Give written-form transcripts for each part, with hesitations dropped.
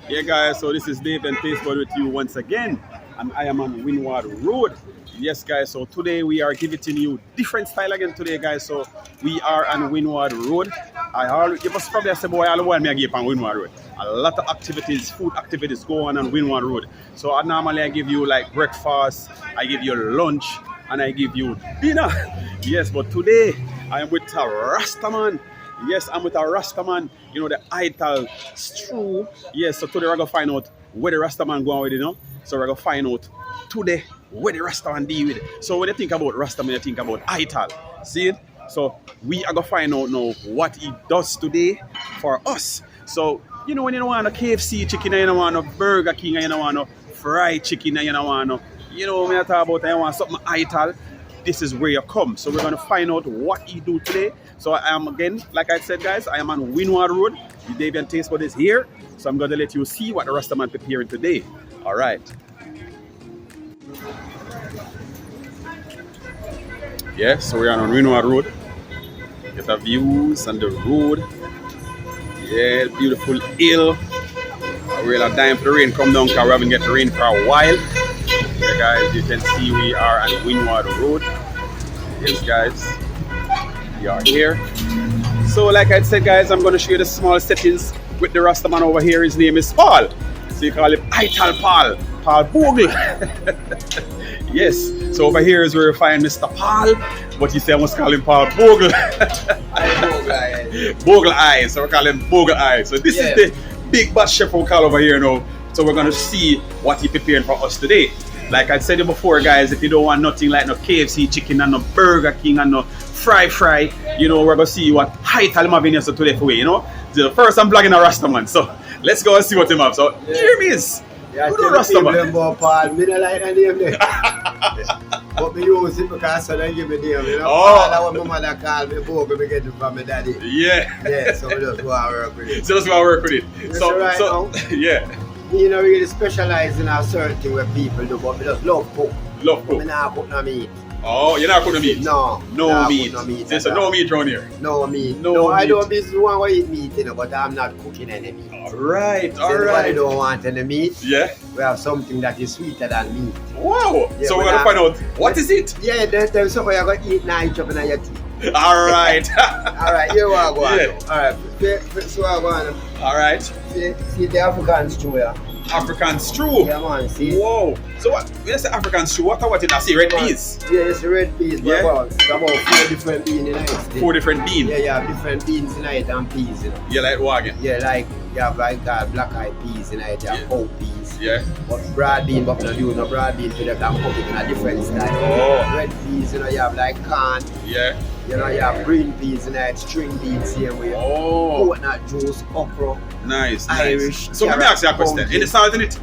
Yeah, guys, so this is Dave and Facebook with you once again, and I am on Windward Road. Yes, guys, so today we are giving you different style again today, guys. So we are on Windward Road. You must probably say, boy, all the while me I give on Windward Road. A lot of activities, food activities go on Windward Road. So normally I give you like breakfast, I give you lunch, and I give you dinner. Yes, but today I am with a Rastaman. Yes, I'm with a Rastaman, you know, the ital stew. Yes, so today we're going to find out where the Rastaman going with it, you know. So we're going to find out today where the Rastaman deal with it. So when you think about Rastaman, you think about ital. See it? So we are going to find out now what he does today for us. So, you know, when you don't want a KFC chicken, and you don't want a Burger King, and you don't want a fried chicken, and you don't want you know, when I talk about you want something ital, this is where you come. So we're going to find out what he do today. So I am, again, like I said, guys, I am on Windward Road. The Davian Taste Bud is here. So I'm going to let you see what the Rastaman preparing today. All right. Yeah, so we're on Windward Road. Get the views on the road. Yeah, beautiful hill. We're really dying for the rain come down because we haven't get the rain for a while. Yeah, guys, you can see we are on Windward Road. Yes, guys, we are here. So, like I said, guys, I'm going to show you the small settings with the Rastaman over here. His name is Paul. So you call him Ital Paul. Paul Bogle. Yes. So over here is where we find Mr. Paul. But he said I must call him Paul Bogle. Bogle Eye. So we call him Bogle Eye. So this is the big bad chef we call over here now. So we're going to see what he preparing for us today. Like I said before, guys, if you don't want nothing like no KFC chicken and no Burger King and no fry, you know, we're going to see what ital I'm having here today for you, you know. The first I'm vlogging a Rastaman. So let's go and see what him have. So here he is. Yeah, who the Rastaman? Paul, me don't like that name there. But me use it because I don't give me name, you know. Oh. Paul, my mother call me Bogle, me get it from my daddy. Yeah. Yeah, so we just go and work with it. So that's why I work with it. That's right now. Yeah. You know, really specialize in a certain thing where people do, but we just love cook. Love cook. Me not cook no meat. Oh, you're not cooking meat? No. No meat. No meat. There's no meat around here. No meat. No I meat. don't be the one who eat meat, you know, but I'm not cooking any meat. Alright, So everybody alright. don't want any meat. Yeah. We have something that is sweeter than meat. Wow. Yeah, So we're but gonna find out what is it? Yeah, there's something you're going to eat now, each up in your teeth. Alright. Alright, here we are going. Yeah. Alright, so we're going. Alright. See the African stew here. African stew. Yeah, man, see. Whoa. So what? When you say African stew, what in I see? Red peas? Yeah, it's a red peas, but Yeah. it's about 4 different beans in it. 4 different beans. Yeah, you have different beans in it and peas, you know. Yeah, like wagon. Yeah, like you have like black-eyed peas in it, you have cow peas. Yeah. But broad bean, but not do no broad bean, so you can cook it in a different style. Oh. Red peas, you know, you have like corn. Yeah. You know, you have green peas in it, string beans same way. Oh. Coconut juice, okra. Nice. Irish, Nice. So let me ask you a question. pumpkin. Any salt in it?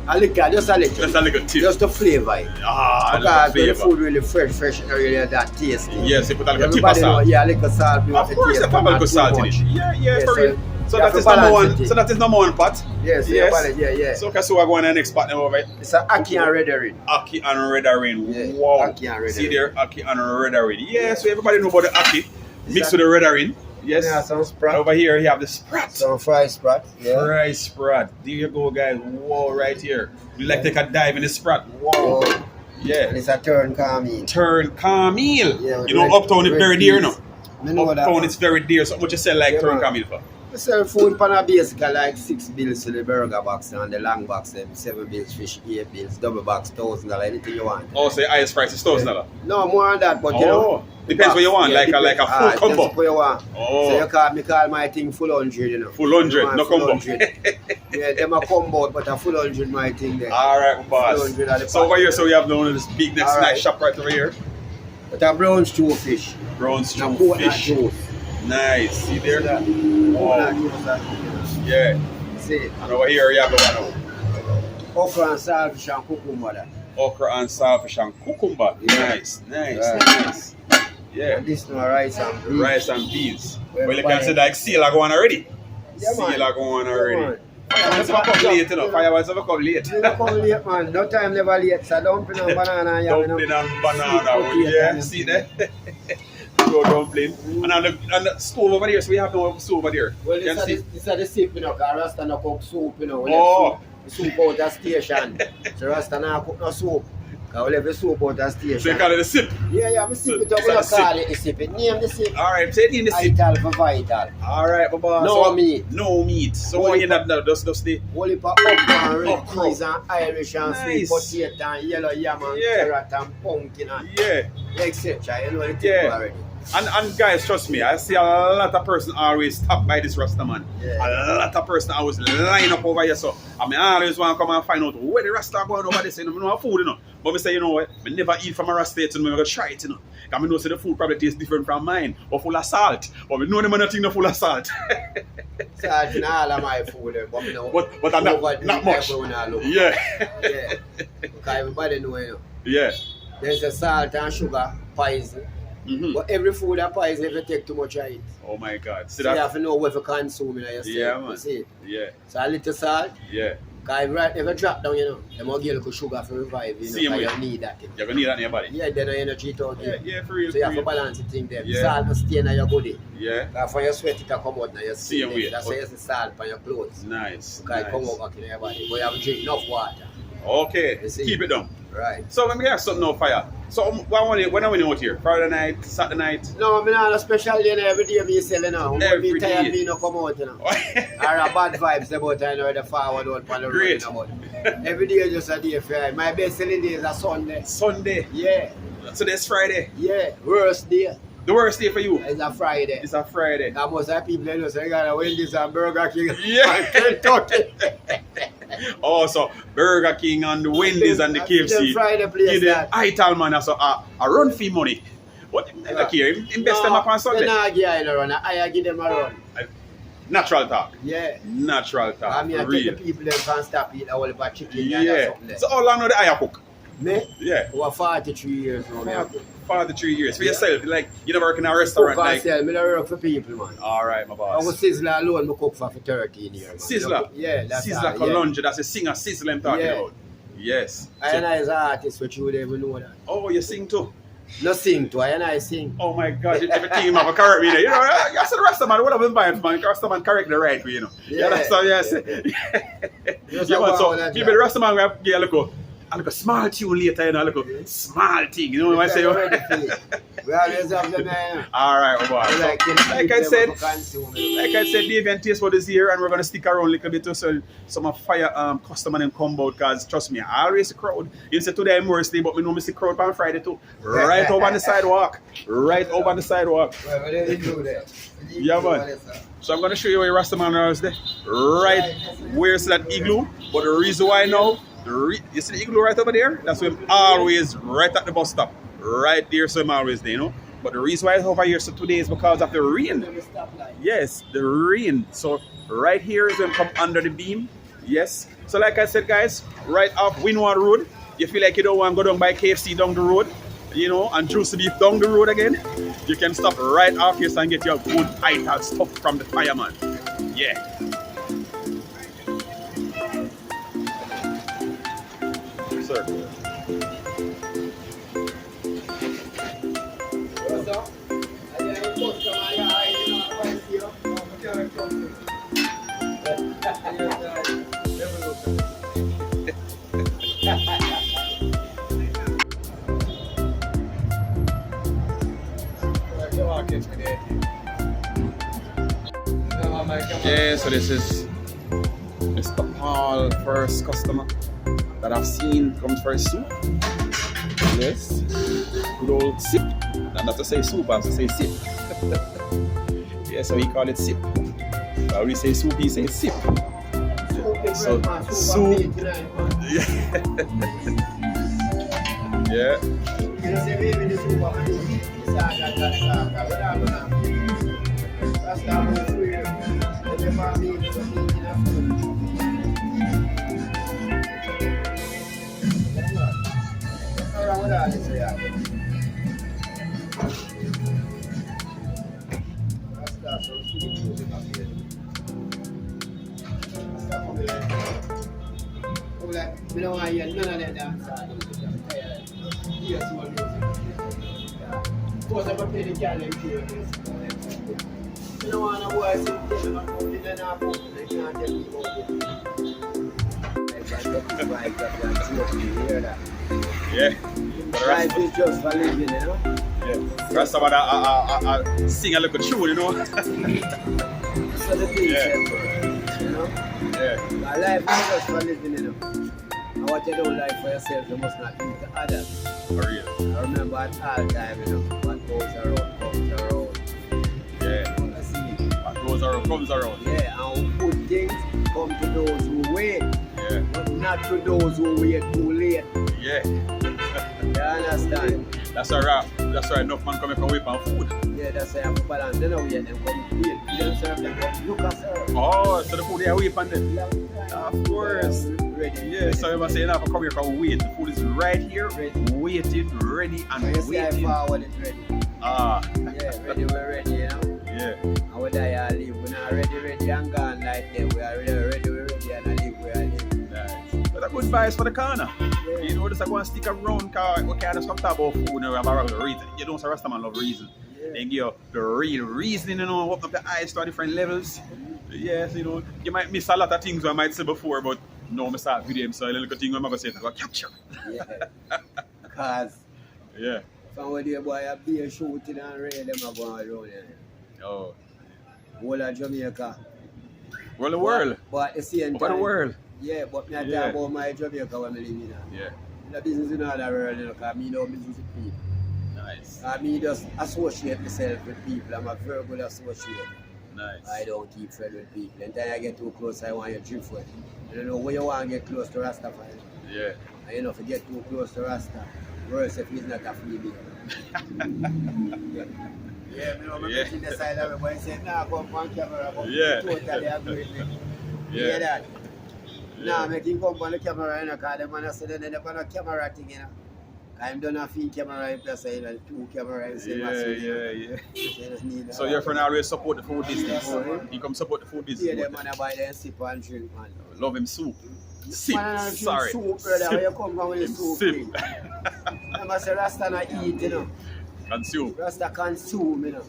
A little, just a little. Just a little tip. Just to flavor it. Ah, Because little the flavor. food really fresh, and really that tasty. Yes, you put a little tip of Everybody know, salt. yeah, a little salt. Of course, you put a little salt in it. Yeah, for real. So you that have is to number balance one. it. So that is number one pot. Yes, yeah. So okay, so we're going to the next pot now over it. It's a Aki and Red Herring. Aki and red herring. Yeah, Wow. Aki and red See herring. there, Aki and red herring. Yeah, so everybody know about the Aki. Mixed with the red herring. Yes. Yeah, some sprat. Over here you have the sprat. Some fried sprat. Yeah. Fried sprat. There you go, guys. Whoa, right here. You like take a dive in the sprat. Whoa. And Yeah. it's a turn calming. Turn Camille. Yeah, You know, red- uptown is red very dear, peas. no? I know that. Uptown is very dear. So what you sell like Yeah, turn man. Camille for? We sell food pan a basically like 6 bills to the burger box and the long box them 7 bills, fish 8 bills, double box $1,000, anything you want. Oh, so the highest price is $1,000. No more than that, but you know. Oh, depends what you want, like a full combo. Depends what you want. Oh. So you call my thing full 100, you know. Full 100, You want no full combo. 100. Yeah, them a combo, but a full 100 my thing there. Alright, boss. 100 at the So over pack. here, so we have one of this big next Alright. nice shop right over here. But a brown stew fish. Brown Now stew coconut fish. juice. Nice. See there? See that? Wow. Coconut juice and, you know. Yeah. See it? And over here you have the one Okra and saltfish and cucumber there. okra and saltfish and cucumber. Yeah. Nice, nice, Right. nice. Yeah. And this no rice and beef. Rice and beans. Well, Well, you can say like seal are going already. Yeah, man. Seal are going Yeah, already. man. Fireworks have come late, you know. Fireworks have come late. You don't come late, man. No time never late. So dumpling and banana and yam, you know. Dumpling and banana. Sweet potato Yeah, and- see that? Yeah, out dumpling. And on the stove over there, so we have no stove over there. Well, You can see. this is the soup, you know, because Rasta no cook soup, you know. We Oh. left soup out of station. So Rasta no cook no soup. Because we left the soup out of station. So you call it a sip. Yeah, we sip it up. It's We like don't a call it the sip. It name the sip. Alright, say it in the sip. Ital for vital. Alright, Baba. No so, meat. No meat. So what you that now? Just the Whole heap of okra and red Okra. peas and Irish and Nice. sweet potato and yellow yam and Yeah. carrot and pumpkin and yeah. etc. You know the thing Yeah. already. And guys, trust me, I see a lot of person always stop by this Rastaman. Yeah. A lot of person always line up over here. So I mean, I always want to come and find out where the Rasta going over this. You know, I know food, you know. But I say, you know what, I never eat from a Rasta yet, so I'm going to try it, you know. Because I know say the food probably tastes different from mine, or full of salt. But I know them nothing not full of salt. Salt in all of my food, but you know, but not much. Yeah. Yeah. Because everybody know, you know. Yeah. There's a salt and sugar poison. Mm-hmm. But every food that poison if you take too much of it. Oh my God. See So you that? have to know what to consume in yourself. Yeah, man. You see? Yeah. So a little salt. Yeah. Because if you drop down, you know, they will give you a little sugar for revive, you know, Same way. because you need that. You know. You're going to need that in your body. Yeah, then the energy it out. Yeah, yeah, for real. So you for have to real. balance the thing there. Yeah. Salt must stay in your body. Yeah. Because for your sweat it will come out in your skin. Same way. That's why you see salt on your clothes. Nice. Because it come Nice. out back in your body. But you have to drink enough water. Okay. You see? Keep it down. Right. So let me get something on fire. So when are we out here? Friday night, Saturday night? No, I'm not a special day now. Every day me selling now. Every Me tired day. me no come out, you know. Or a bad vibes about I know the forward out on the road. Great. You know, but every day just a day fair. My best selling day is a Sunday. Sunday. Yeah, So this Friday. yeah. Worst day The worst day for you. is a Friday. It's a Friday. Now most of the people they know say got a Wendy's and Burger King Yeah. and Kentucky. Oh, so Burger King and the Wendy's and the Them KFC. Friday place Give the that. ital man so a run fee money. What? Look here, invest them up on They Sunday. not give you a run. I give them a run. Natural talk. Yeah. Natural talk. I mean, I for take real. the people them can stop eating a whole heap of chicken and Yeah. something there. So how long now the eye cook? Me? Yeah. Over 43 years now. Me a cook. 43 years. For Yeah. yourself, like you never work in a Cook restaurant and like. sell. Me don't work for people, man. Alright, my I boss. was Sizzler alone, I cook for 13 years. Man. Sizzler. Yeah, that's Sizzler all, Cologne, that's a singer Sizzler I'm talking Yeah. about. Yes. I So- and I is an artist, but you would even know that. oh, you sing too? No sing to, I and I sing. Oh my God, everything you have a correct me there. You know, I said the Rastaman, what have been buying for man? Rastaman correct the right way, you know. Yeah, that's how you say. Just Yeah, a man, wow so with that maybe the job. Rastaman we have to get a small tune later, you know, a small thing, you know what I say? You're ready for it. We always have them there. Alright, my boy. We So, like them like people I them said, to consume it. like I said, Dave and Taste Bud is here, and we're gonna stick around a little bit to sell some of fire customer and come out, cause trust me, I always see crowd. You say today I'm worse day, but me know me see crowd on Friday too. Right over on the sidewalk. Right over on the sidewalk. Well, what do you do there? Yeah, man. So I'm gonna show you where Rastaman is there. Right where's that igloo? But the reason why now, you see the igloo right over there? That's where I'm always right at the bus stop. Right there, so I'm always there, you know. But the reason why it's over here so today is because of the rain. Yes, the rain. So right here is when come under the beam. Yes. So like I said, guys, right off Windward Road. You feel like you don't want to go down by KFC down the road, you know, and juicy beef down the road again. You can stop right off here and get your good ital stuff from the fireman. Yeah. Sir. Yeah, so this is Mr. Paul, first customer that I've seen comes for his soup. Yes, good old sip. And not to say soup, I have to say sip. Yeah, so he call it sip. But we say soup, he say sip. So soup. Yeah. We don't want to hear none of that dance. suppose I'm pay the girl them pay this. You don't want to boy sit there and put it in our book. They can't tell me about it. You hear that? Yeah. Life is just for living, you know? Yeah. Rastaman sing a little tune, you know? So the thing, Yeah. you know? Yeah. Life is just for living, you know? And what you don't like for yourself, you must not do to others. For real. I remember at all time, you know, what goes around comes around. Yeah. I see. What goes around comes around. Yeah, and good things come to those who wait, Yeah. but not to those who wait too late. Yeah. You understand? That's why enough man come from away from food. Yeah, that's why I'm balance. They don't wait, them come wait. They don't serve them, come look at serve. Oh, so the food they are away from them. Long time. Of course. Ready. Yeah, so you must say enough come here from wait. The food is right here, waiting, ready, and You see how waiting. far when it's ready. Ah. Yeah, ready, we're ready, you know? Yeah. And whether you live, we're not ready and gone like them. We are ready, we're ready and I live, we are live. Nice. But a good advice for the corner. Yeah. You know, just go and stick around, cause we can't just come talk about food and about the reason. You don't say Rastaman love reason. Yeah. They give you the real reasoning, you know, open up the eyes to different levels. Yes, you know, you might miss a lot of things I might say before, but no, I start video, so a little thing I'm going to say, I go capture. Yeah. Because Yeah. from where the boy a beer shooting and rain, them are going around here. Oh. Whole of Jamaica. Well, the world. But at the same Over time. the world. Yeah, but me I Yeah. talk about my Jamaica when I live in. Yeah. The business in other world, you know, because me know business with people. Nice. I me just associate myself with people. I'm a verbal associate. Nice. I don't keep friends with people. And then I get too close, I want you to drift with. You don't know where you want to get close to Rastafari. Yeah. And you know, if you get too close to Rasta, worse if he's not a female. Yeah, you know, I'm Yeah. making the side of it, but he said, nah, come on camera, but Yeah. totally agree with me. You Yeah. hear that? Yeah. Nah, make him come on the camera, you know, because the man said they're on a camera thing, you know. I'm done a few camera in plus, you know, 2 cameras. Yeah. So your friend always support the food business. He come support the food Yeah, business. the man buy them sip and drink, man. Love him soup. Sip. Man, I drink Sorry. soup, brother. Where you come from with the Him soup? sip. thing? Remember, say Rasta not eat, you know. Consume. Rasta consume, you know.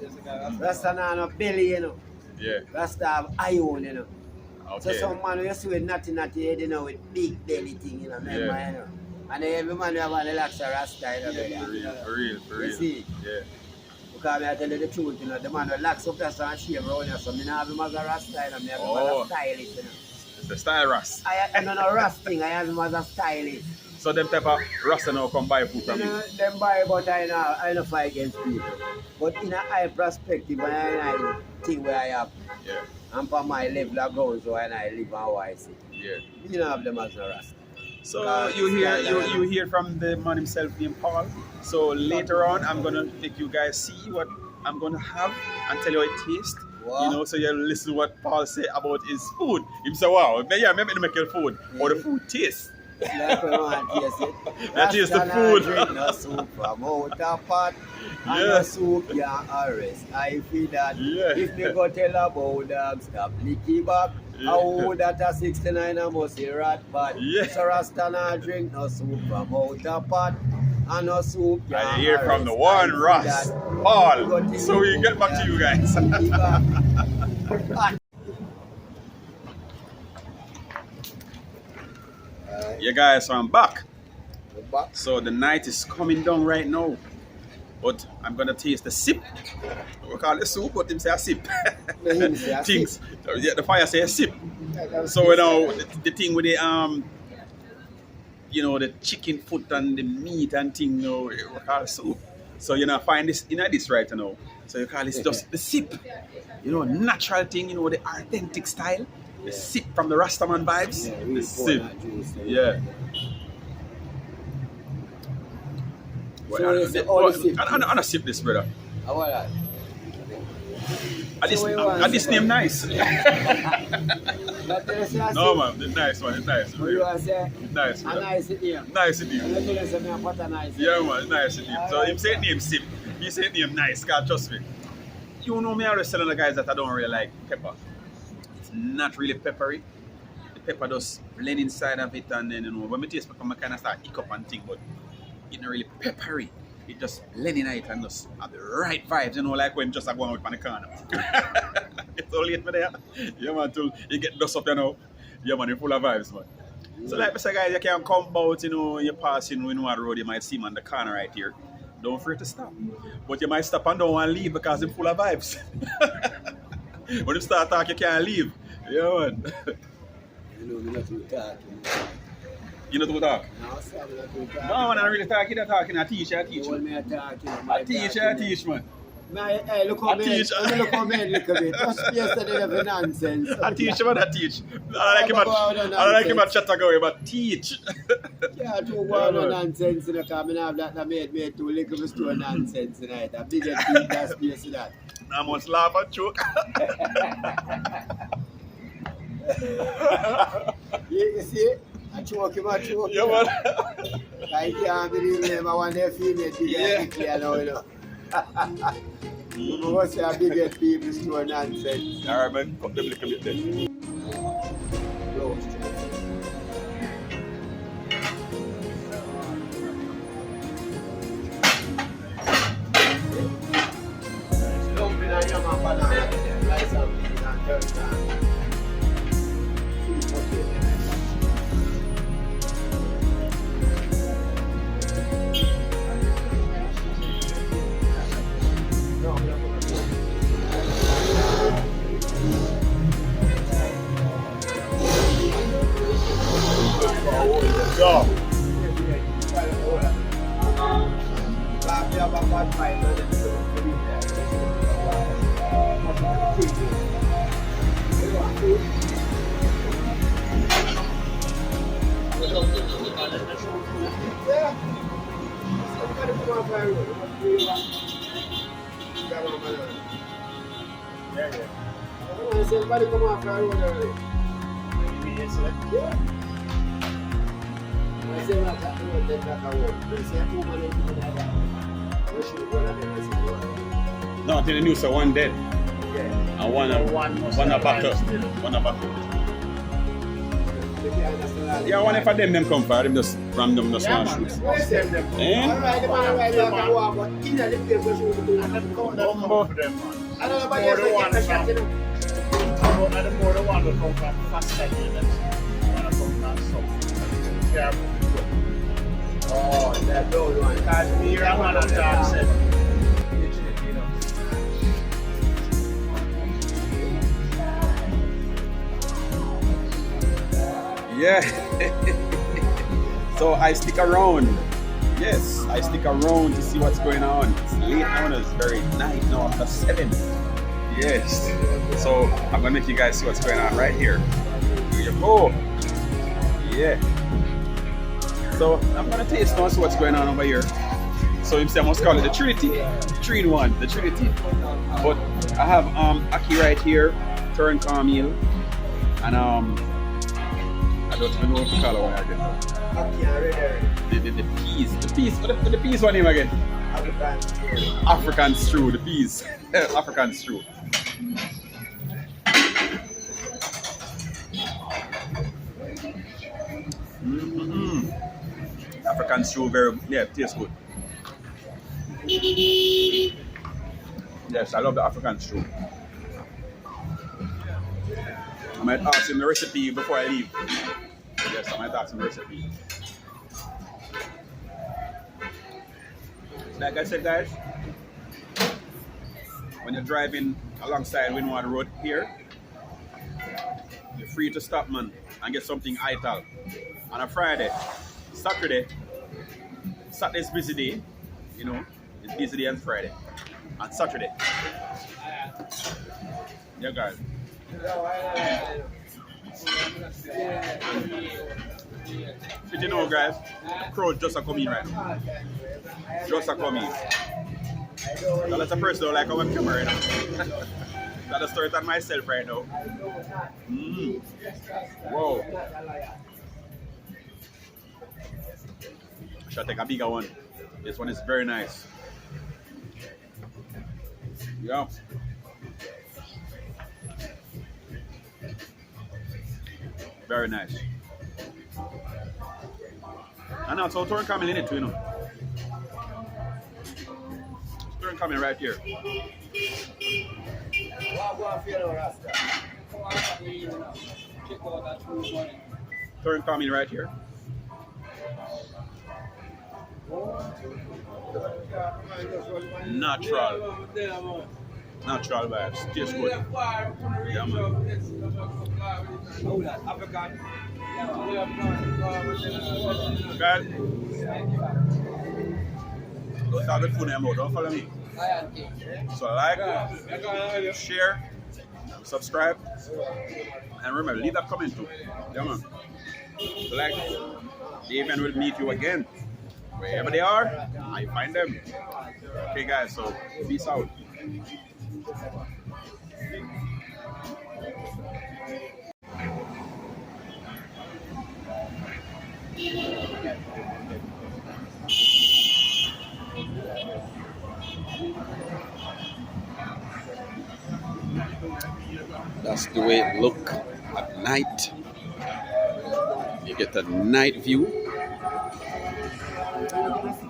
Rasta not no belly, you know. Yeah. Rasta have iron, you know. So Okay. some man you see with nothing at the head, you know, with big belly thing, you know, remember, Yeah. you know. And then every man you have a relaxed Rasta, you know, For real. For real. For You real. see? Yeah. Because I tell you the truth, you know, the man will relax up there and shave around here, so I don't have him as a Rasta, you know, I have him Oh. as a stylist, you know. It's the style Ras. I don't know Rasta thing, I have him as a stylist. So them type of Rasta now come buy food You from you. know, them buy, but I don't fight against people. But in a high perspective, I think where I have, Yeah. and for my level of growth, so I live and how I see. Yeah. You don't have them as no Rasta. So you hear from the man himself named Paul. So later on I'm gonna take you guys see what I'm gonna have and tell you how it tastes. Wow. You know, so you listen to what Paul say about his food. He say, wow, yeah, maybe to make your food. Or the food tastes. Like we want to taste it. That is the Rasta food. Drink no soup from out a pot. And Yeah. no soup can arrest. I feel that Yeah. if me go tell about dog stop licky back, Yeah. how that a 69 I must see rat bad. Yeah. So Rasta not drink no soup from out a pot. And no soup can I hear from the arrest. one I feel Ras that Paul. So we get back to you guys. licky back. Yeah guys, so I'm back. We're back. So the night is coming down right now. But I'm gonna taste the sip. We call it soup, but him say a sip. Him say a sip. Things. Yeah, the fire say a sip. So you know the thing with the you know, the chicken foot and the meat and thing, you know, we call it soup. So you know, find this in this right now. So you call this just the sip. You know, natural thing, you know, the authentic style. The sip from the Rastaman vibes. Yeah, The really sip. pour that juice there. Yeah. So it's all the sip. I'm sip this, brother. How about that? And this name nice. But there's a No sip. man, it's nice one, it's nice. What you want to say? It's nice, A brother. nice name. Nice And name. let me say me put a nice Yeah name. man, it's nice name. So him say name sip. He say name nice, cause trust me. You know me always telling the guys that I don't really like pepper. It's not really peppery. The pepper does blend inside of it and then you know when me taste pepper I kinda start hiccup and thing, but it's not really peppery. it just blending it and just have the right vibes, you know, like when just going out on the corner. It's so late for there. Yeah, man, till you get dust up, you know. Yeah, man, you're full of vibes, man. So like I say, guys, you can come out, you know, you're passing Windward Road, you might see him on the corner right here. Don't afraid to stop. But you might stop and don't want to leave because they're full of vibes. When you start talking, you can't leave. Yeah, man. You know, we're not too talking. You know what to talk? No, sir, we're not too talking. No, man, I'm really talking. I'm talking. I teach, You man. want me to talking? I teach, man. Hey, look how I teach. look how men look at it. Just yesterday have a nonsense. I teach, man, I teach. I don't like him at Chattagoury, but teach. Yeah, too wild nonsense, you know, because I have that made too little of store nonsense tonight. A big and that space to that. I must laugh and choke. You see? I choke him. Yeah, man. I can't believe them. I want their female big and clear now, you know. You must say a big head people store nonsense. All right, man. Cut them a little bit then. Go. Somebody come off the road already. Yeah. I say like that road, then back a road. They say 2 minutes in that. We should go on there. No, until the news are one dead. Yeah. And one a battle. One a battle. Yeah, one if them come for them just random just one shoot. Eh? Alright, the man right there can walk, but in the place we should do. And them come down for them, man. I don't know about you, get the shot, you know. And the more the one will come from fast seconds. When I come from south. Careful. Oh, that those one. Because me and man and dog said. Yeah. So I stick around. Yes, I stick around to see what's going on. It's late now, it's very night now after 7. Yes. So I'm gonna make you guys see what's going on right here. Here you go. Yeah. So I'm gonna taste now, see what's going on over here. So you see, I must call it the Trinity. 3-in-1, the Trinity. But I have Aki right here, turn caramel, and I don't even know what to call it one again. The peas. What the peas one name again? African stew, the peas. African stew. African stew, very, yeah, tastes good. Yes, I love the African stew. I might ask him the recipe before I leave. Yes, I might ask him the recipe. Like I said, guys, when you're driving alongside Windward Road here, you're free to stop, man, and get something ital. On a Friday, Saturday's busy day, you know, it's busy day on Friday. On Saturday. Yeah, guys. But you know, guys, the crowd just are coming right now. Just are coming. So that's a person like our camera right now. Gotta start on myself right now. Whoa. I should take a bigger one. This one is very nice. Yeah. Very nice. And also turn camel in it too, you know. turn coming right here. Turn coming right here. Natural. Natural vibes. Tastes good. Yeah, man. Good. Don't have the food anymore. Don't follow me. So like, share, subscribe, and remember, leave that comment too. Yeah, man. So like, the event will meet you again. Wherever they are, I find them. Okay, guys, so peace out. That's the way it look at night. You get a night view.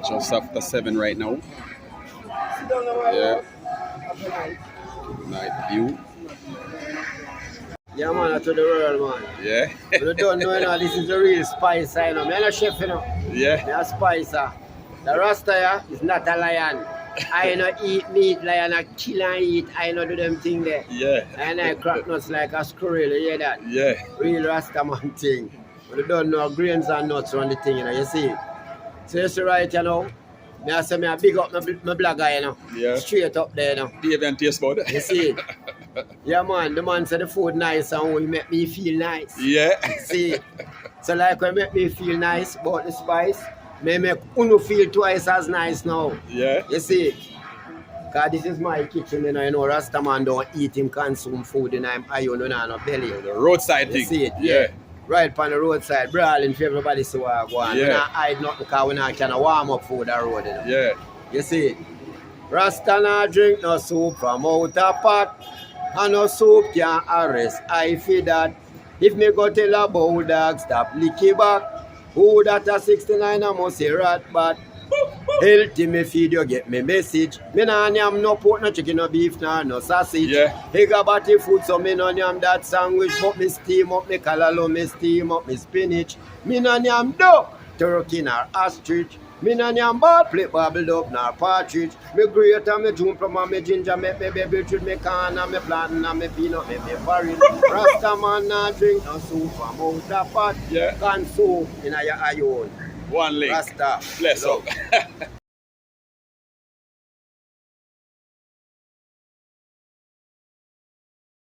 Just after 7 right now. Yeah. Night view. Yeah, man, to the world, man. Yeah. You don't know, you know, this is the real spice, you know. I'm not a chef, you know. Yeah. I'm a spicer. The Rasta is not a lion. I don't eat meat, lion I kill and eat. I don't do them thing there. Yeah. And I crack nuts like a squirrel, you hear that? Yeah. Real Rastaman thing. But you don't know grains and nuts on the thing, you know, you see. So you see right, you know. I say I big up my blogger, you know. Yeah. Straight up there, you know. The event taste bud. You see. Yeah, man, the man said the food nice and will make me feel nice. Yeah. See. So like when make me feel nice about the spice, may make Uno feel twice as nice now. Yeah. You see. Because this is my kitchen, you know, Rastaman don't eat him consume food in him iron and no belly. The roadside You thing. see it? Yeah. Right on the roadside, brawling for everybody see what I go on. Yeah. We not hide nothing because we not can warm up food the road. You know? Yeah. You see it? Rasta not drink no soup from out a pot. And no soup can arrest I feed that. If me go tell a bulldog stop licky back, who that a 69 I must say rat but healthy me feed you get me message. Me nah yam no pork, no chicken, no beef, no sausage. Yeah. He got body food so me no yam that sandwich. But me steam up me callaloo, me steam up me spinach. Me no yam duck, turkey nor ostrich. Me no yam bad plate bubbled up nor partridge. Me grate and me jump from and me ginger, me baby treat me corn and me plantain and me peanut, me porridge. Rastaman not drink no soup from out a pot. Yeah. Can soup in your iron. One link. Rasta. Bless Love. up.